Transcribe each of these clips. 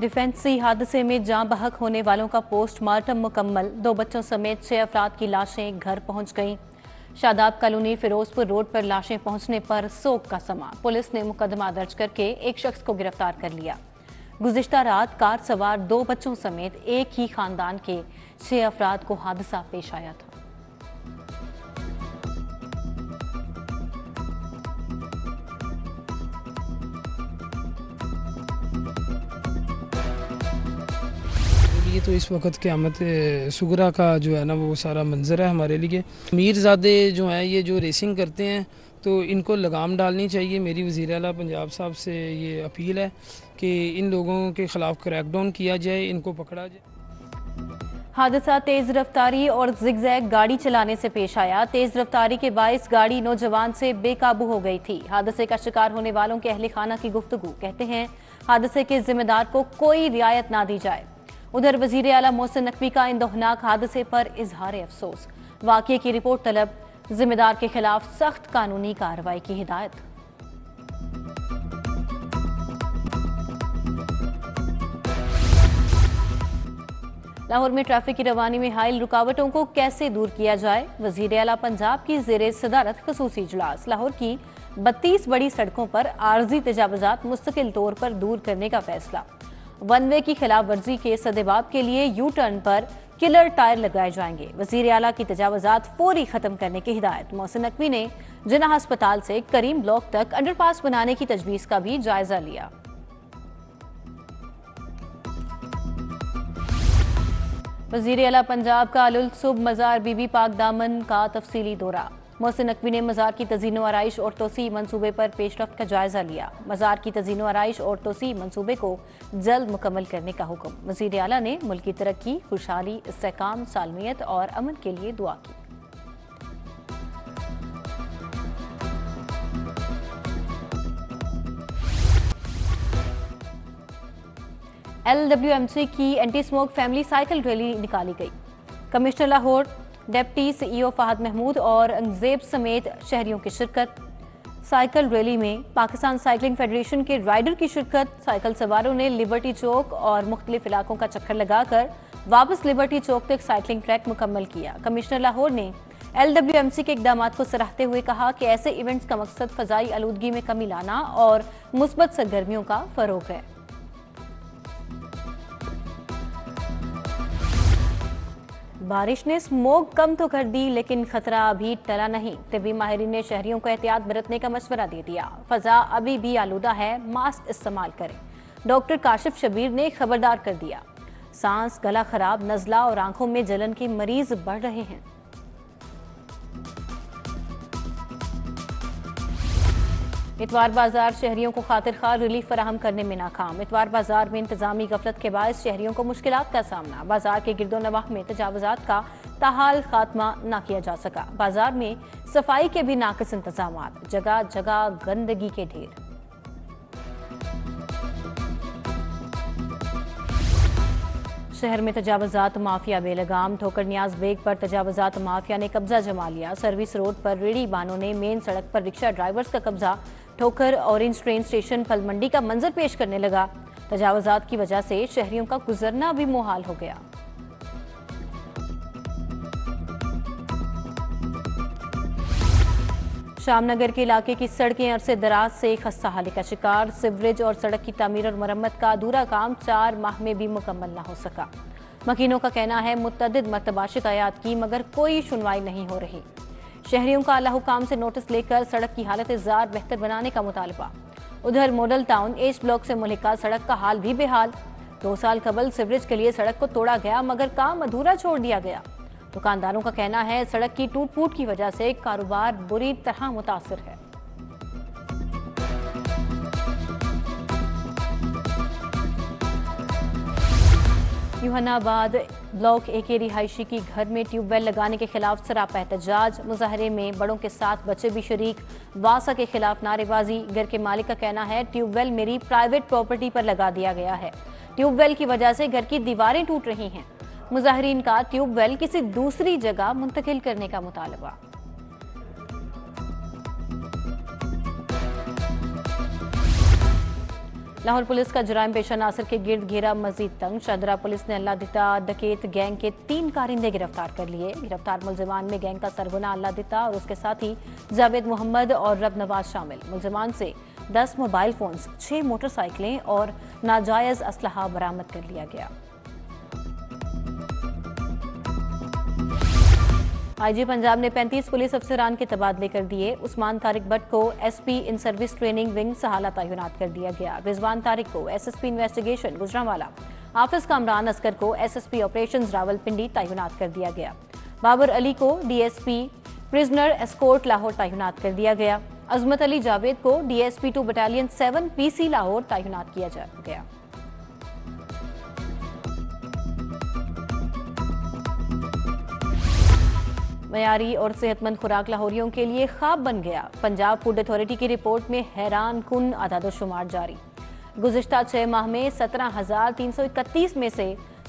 डिफेंसी हादसे में जाँ बहक होने वालों का पोस्टमार्टम मुकम्मल। 2 बच्चों समेत 6 अफराद की लाशें घर पहुंच गईं। शादाब कॉलोनी फिरोजपुर रोड पर लाशें पहुंचने पर सोग का समा। पुलिस ने मुकदमा दर्ज करके एक शख्स को गिरफ्तार कर लिया। गुज़िश्ता रात कार सवार 2 बच्चों समेत एक ही खानदान के 6 अफराद को हादसा पेश आया था। ये तो इस वक्त क़यामत सुगरा का जो है ना वो सारा मंजर है हमारे लिए। मीरज़ादे जो हैं ये जो रेसिंग करते हैं तो इनको लगाम डालनी चाहिए। मेरी वज़ीर आला पंजाब साहब से ये अपील है कि इन लोगों के ख़िलाफ़ क्रैकडाउन किया जाए, इनको पकड़ा जाए। हादसा तेज रफ्तारी और जिगजैग गाड़ी चलाने से पेश आया। तेज रफ्तारी के बाइस गाड़ी नौजवान से बेकाबू हो गई थी। हादसे का शिकार होने वालों के अहले खाना की गुफ्तगू कहते हैं हादसे के जिम्मेदार को कोई रियायत ना दी जाए। उधर वजीर आला मोहसिन नकवी का इन दौखनाक हादसे पर इजहार अफसोस। वाक़ये की रिपोर्ट तलब, जिम्मेदार के खिलाफ सख्त कानूनी कार्रवाई की हिदायत। लाहौर में ट्रैफिक की रवानी में हाइल रुकावटों को कैसे दूर किया जाए, वजीर आला पंजाब की ज़ेरे सदारत खसूसी इजलास। लाहौर की 32 बड़ी सड़कों पर आर्जी तजावुजात मुस्तकिल तौर पर दूर करने का फैसला। वन वे की खिलाफ वर्जी के सदेबाब के लिए यू टर्न पर किलर टायर लगाए जाएंगे। वजीर आला की तजावुजात फौरी खत्म करने की हिदायत। मोहसिन नकवी ने जिन्ना अस्पताल से करीम ब्लॉक तक अंडरपास बनाने की तजवीज़ का भी जायजा लिया। वजीर आला पंजाब का अलुल सुब मज़ार बीबी पाक दामन का तफसीली दौरा। मोहसिन नकवी ने मज़ार की तज़ीनो आराइश और तोसी मनसूबे पर पेशरफ्त का जायजा लिया। मज़ार की तज़ीनो आराइश और तोसी मनसूबे को जल्द मुकम्मल करने का हुक्म। वज़ीर आला ने मुल्क की तरक्की, खुशहाली, इस्तेहकाम, सालमियत और अमन के लिए दुआ की। LWMC की anti smoke family cycle rally निकाली गई। Commissioner Lahore, deputy CEO Fahad Mahmood और अंगजेब समेत शहरियों की शिरकत। साइकिल रैली में पाकिस्तान साइकिलिंग फेडरेशन के राइडर की शिरकत। साइकिल सवारों ने लिबर्टी चौक और मुख्तलिफ इलाकों का चक्कर लगाकर वापस लिबर्टी चौक तक साइकिलिंग ट्रैक मुकम्मल किया। कमिश्नर लाहौर ने LWMC के इकदाम को सराहते हुए कहा कि ऐसे इवेंट्स का मकसद फ़ज़ाई आलूदगी में कमी लाना और मुस्बत सरगर्मियों का फ़रोग़ है। बारिश ने स्मोक कम तो कर दी, लेकिन खतरा अभी टला नहीं। तिब्बी माहिरीन ने शहरियों को एहतियात बरतने का मशवरा दे दिया। फजा अभी भी आलूदा है, मास्क इस्तेमाल करें। डॉक्टर काशिफ शबीर ने खबरदार कर दिया। सांस, गला खराब, नज़ला और आंखों में जलन के मरीज बढ़ रहे हैं। इतवार बाजार शहरियों को खातिर खार रिलीफ फराहम करने में नाकाम। इतवार बाजार में इंतजामी गफलत के बायस शहरियों को मुश्किलात का सामना। बाजार के गिरदो नवाह में तजावुजात का ताहाल खात्मा न किया जा सका। बाजार में सफाई के भी नाकिस इंतजामात, जगह जगह गंदगी के ढेर। शहर में तजावुजात माफिया बेलगाम। ठोकर नियाज बेग पर तजावुजात माफिया ने कब्जा जमा लिया। सर्विस रोड पर रेडी बानों ने मेन सड़क पर रिक्शा ड्राइवर्स का कब्जा। ठोकर ऑरेंज ट्रेन स्टेशन फल मंडी का मंजर पेश करने लगा। तजावुजात की वजह से शहरियों का गुजरना भी मुहाल हो गया। शामनगर के इलाके की सड़कें अरसे दराज से खस्ता हाली का शिकार। सिवरेज और सड़क की तामीर और मरम्मत का अधूरा काम 4 माह में भी मुकम्मल न हो सका। मकीनों का कहना है मुतअद्दिद मरतबा शिकायत की मगर कोई सुनवाई नहीं हो रही। शहरियों का आला हुकाम से नोटिस लेकर सड़क की हालत ज़ार बेहतर बनाने का मुतालबा। उधर मॉडल टाउन ईस्ट ब्लॉक से मुल्का सड़क का हाल भी बेहाल। 2 साल कबल सिवरेज के लिए सड़क को तोड़ा गया मगर काम अधूरा छोड़ दिया गया। दुकानदारों का कहना है सड़क की टूट फूट की वजह से कारोबार बुरी तरह मुतासिर है। यूहनाबाद ब्लॉक A के रिहायशी की घर में ट्यूबवेल लगाने के खिलाफ सरापा एहतजाज। मुजाहरे में बड़ों के साथ बच्चे भी शरीक। वासा के खिलाफ नारेबाजी। घर के मालिक का कहना है ट्यूबवेल मेरी प्राइवेट प्रॉपर्टी पर लगा दिया गया है। ट्यूबवेल की वजह से घर की दीवारें टूट रही हैं। मुजाहिरीन का ट्यूबवेल किसी दूसरी जगह मुंतकिल करने का मुतालबा। लाहौर पुलिस का जुराइम पेशा नासिर के गिर्द घेरा मजीद तंग। शाहदरा पुलिस ने अल्लाह दिता डकैत गैंग के 3 कारिंदे गिरफ्तार कर लिए। गिरफ्तार मुलजिमान में गैंग का सरगना अल्लाह दिता और उसके साथी जावेद मोहम्मद और रब नवाज शामिल। मुलजिमान से 10 मोबाइल फोन्स, 6 मोटरसाइकिलें और नाजायज असलहा बरामद कर लिया गया। आईजी पंजाब ने 35 पुलिस अफसरान के तबादले कर दिए। उस्मान तारिक भट्ट को SP in service training wing सहाला तैनात कर दिया गया। रिजवान तारिक को एसएसपी इन्वेस्टिगेशन गुजरांवाला, हाफिज कामरान असगर को एसएसपी ऑपरेशंस रावलपिंडी तैनात कर दिया गया। बाबर अली को डीएसपी प्रिजनर एस्कोर्ट लाहौर तैनात कर दिया गया। अजमत अली जावेद को डीएसपी 2 बटालियन 7 पीसी लाहौर तैनात किया गया। मयारी और सेहतमंद खुराक लाहौरियों के लिए ख्वाब बन गया। पंजाब फूड अथॉरिटी की रिपोर्ट में हैरान कुन आदादोशुमार जारी। गुज़िश्ता 6 माह में 17,331 में से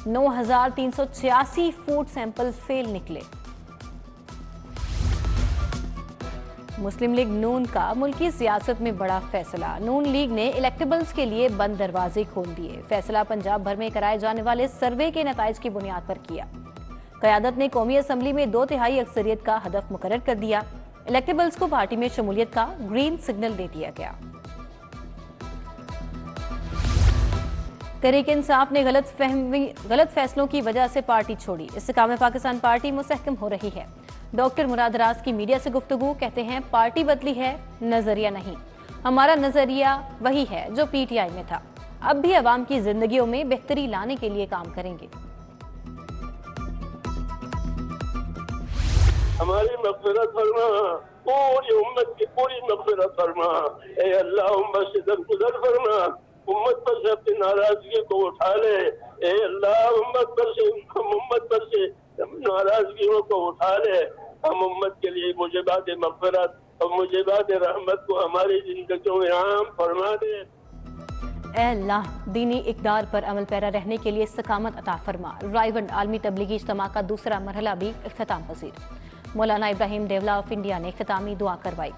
9,386 फूड सैंपल फेल निकले। मुस्लिम लीग नून का मुल्की सियासत में बड़ा फैसला। नून लीग ने इलेक्टेबल्स के लिए बंद दरवाजे खोल दिए। फैसला पंजाब भर में कराए जाने वाले सर्वे के नताइज की बुनियाद पर किया। क़यादत ने कौमी असम्बली में 2/3 अक्सरियत का हदफ मुकर्रर कर दिया। इलेक्टेबल्स को पार्टी में शमूलियत का ग्रीन सिग्नल दे दिया गया। तहरीक इंसाफ ने गलत फैसलों की वजह से पार्टी छोड़ी। इस्तेकाम पाकिस्तान पार्टी मुस्तहकम हो रही है। डॉक्टर मुराद राज की मीडिया से गुफ्तगू, कहते हैं पार्टी बदली है, नजरिया नहीं। हमारा नजरिया वही है जो पीटीआई में था। अब भी अवाम की जिंदगियों में बेहतरी लाने के लिए काम करेंगे। हमारी मग़फ़िरत फरमा, पूरी उम्मत की पूरी मग़फ़िरत फरमा। ए अल्लाह उम्मत से दरगुजर फरमा, उम्मत पर से अपनी नाराजगी को उठा ले। ए अल्लाह उम्मत पर से नाराजगियों को उठा ले। हम उम्मत के लिए मुजीबात मग़फ़िरत और मुजीबात रहमत को हमारी जिंदगियों में आम फरमा दे। ए अल्लाह दीनी इक़दार पर अमल पैरा रहने के लिए इस्तकामत अता फरमा। रायवंड आलमी तबलीगी इज्तिमा का दूसरा मरहला भी इख्तिताम पजीर। मौलाना इब्राहिम डेवला ऑफ इंडिया ने इख्तितामी दुआ करवाई।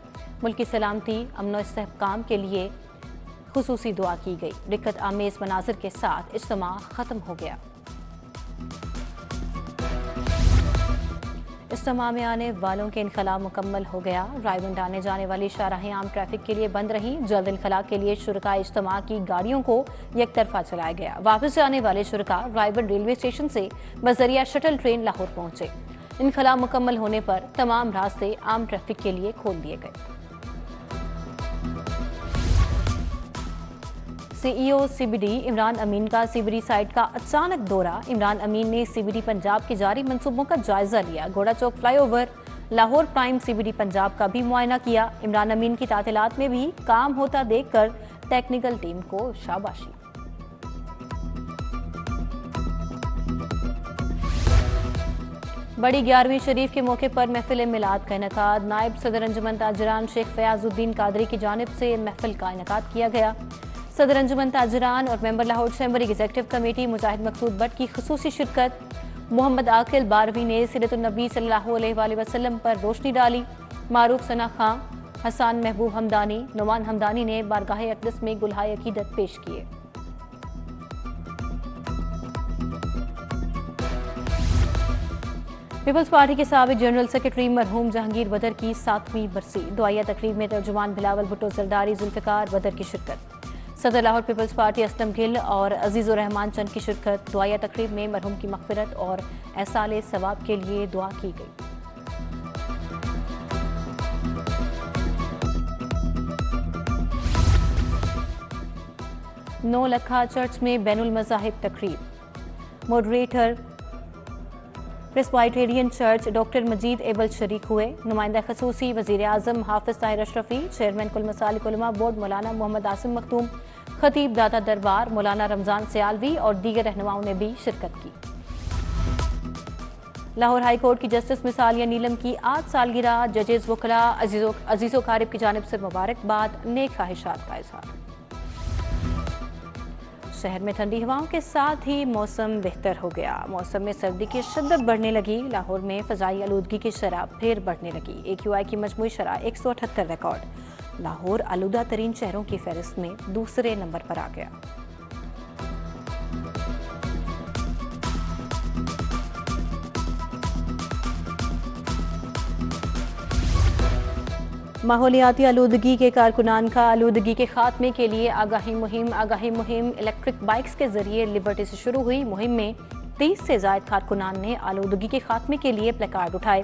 मुल्क की सलामती, अमन व इस्तेहकाम के लिए खुसूसी दुआ की गई। दिक्कत आमेज मनाजिर के साथ इज्तिमा खत्म हो गया। इज्तिमा में आने वालों के इनखला मुकम्मल हो गया। रायवंड आने जाने वाली शाहराहें आम ट्रैफिक के लिए बंद रहीं। जल्द इनखला के लिए शुरका इज्तिमा की गाड़ियों को एक तरफा चलाया गया। वापस जाने वाले शुरका रायवंड रेलवे स्टेशन से बजरिया शटल ट्रेन लाहौर पहुंचे। इनखला मुकम्मल होने पर तमाम रास्ते आम ट्रैफिक के लिए खोल दिए गए। सीईओ सीबीडी इमरान अमीन का सीबीडी साइट का अचानक दौरा। इमरान अमीन ने सीबीडी पंजाब के जारी मंसूबों का जायजा लिया। घोड़ा Chowk flyover, Lahore prime CBD Punjab का भी मुआयना किया। इमरान अमीन की तातीलात में भी काम होता देखकर टेक्निकल टीम को शाबाशी। बड़ी 11वीं शरीफ के मौके पर महफिल मिलाद का इनेकाद। नायब सदर अंजुमन ताजरान शेख फयाजुद्दीन कादरी की जानिब से महफिल का इनेकाद किया गया। सदर अंजुमन ताजरान और member Lahore chamber executive committee Mujahid Maqsood Bhatt की खुसूसी शिरकत। मोहम्मद आकिल बारवी ने सीरतुन्नबी सल्लल्लाहु अलैहि वसल्लम पर रोशनी डाली। मारूफ सना खां, हसन महबूब हमदानी, नुमान हमदानी ने बारगाह अक़दस में गुलहाए अकीदत पेश किए। पीपल्स पार्टी के साबिक जनरल सेक्रेटरी मरहूम जहांगीर बदर की 7वीं बरसी। दुआया तकरीब में तर्जुमान बिलावल भुट्टो जरदारी जुल्फ़िकार बदर की शिरकत। सदर लाहौर पीपल्स पार्टी असलम गिल और अजीज़ुर रहमान चंद की शिरकत। दुआया तकरीब में मरहूम की मग़फ़िरत और एहसाले सवाब के लिए दुआ की गई। नौ लखा चर्च में बैनुल मज़ाहिब तकरीब। मॉडरेटर प्रेस्बाइटेरियन चर्च डॉक्टर मजीद एबल शरीक हुए। नुमाइंदा खसूसी वज़ीर आज़म हाफिज ताहिर अशरफी, चेयरमैन कुल मसालिक उलमा बोर्ड मौलाना मोहम्मद आसिम मखदूम, खतीब दाता दरबार मौलाना रमज़ान सियालवी और दीगर रहनुमाओं ने भी शिरकत की। लाहौर हाई कोर्ट की जस्टिस मिसालिया नीलम की 8 सालगिरह। जजेस वकला अजीज़ो कारिब की जानिब से मुबारकबाद, नेक ख्वाहिशात का इज़हार। शहर में ठंडी हवाओं के साथ ही मौसम बेहतर हो गया। मौसम में सर्दी की शिद्दत बढ़ने लगी। लाहौर में फ़ज़ाई आलूदगी की शरह फिर बढ़ने लगी। AQI की मजमूई शरह 178 रिकॉर्ड। लाहौर आलूदा तरीन शहरों की फहरिस्त में दूसरे नंबर पर आ गया। माहौलियाती आलूदगी के कारकुनान का आलूदगी के खात्मे के लिए आगाही मुहिम इलेक्ट्रिक बाइक्स के जरिए लिबर्टी से शुरू हुई। मुहिम में 30 से ज्यादा कारकुनान ने आलूदगी के खात्मे के लिए प्लेकार्ड उठाए।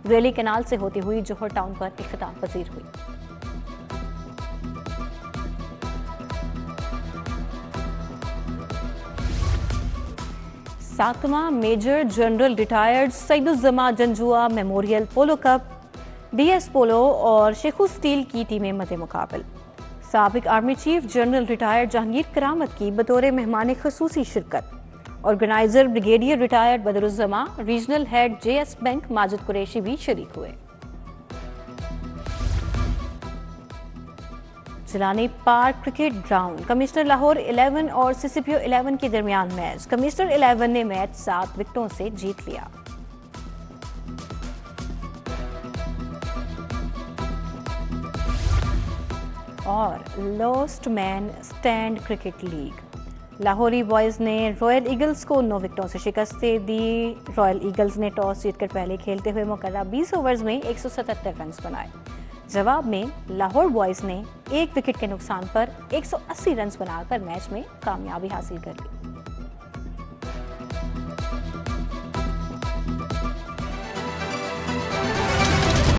रैली कैनाल से होती हुई जोहर टाउन पर इख्तिताम पजीर हुई। सातवां major general retired Saeeduzzaman Janjua memorial polo cup DS polo और शेखू स्टील की टीमें मद्दे मुकाबल। साबिक army chief general retired Jahangir Karamat की बतौर मेहमान खसूसी शिरकत। Organiser brigadier retired Badruzzaman, regional head JS bank Majid Qureshi भी शरीक हुए। Jilani park cricket ground commissioner Lahore 11 और CCPO 11 के दरमियान मैच। कमिश्नर 11 ने मैच 7 विकेटों से जीत लिया। और lost man stand cricket league Lahori boys ने रॉयल ईगल्स को 9 विकेटों से शिकस्त दी। रॉयल ईगल्स ने टॉस जीतकर पहले खेलते हुए मुकर्रर 20 ओवर्स में 177 रन बनाए। जवाब में लाहौर बॉयज़ ने 1 विकेट के नुकसान पर 180 रन बनाकर मैच में कामयाबी हासिल कर ली।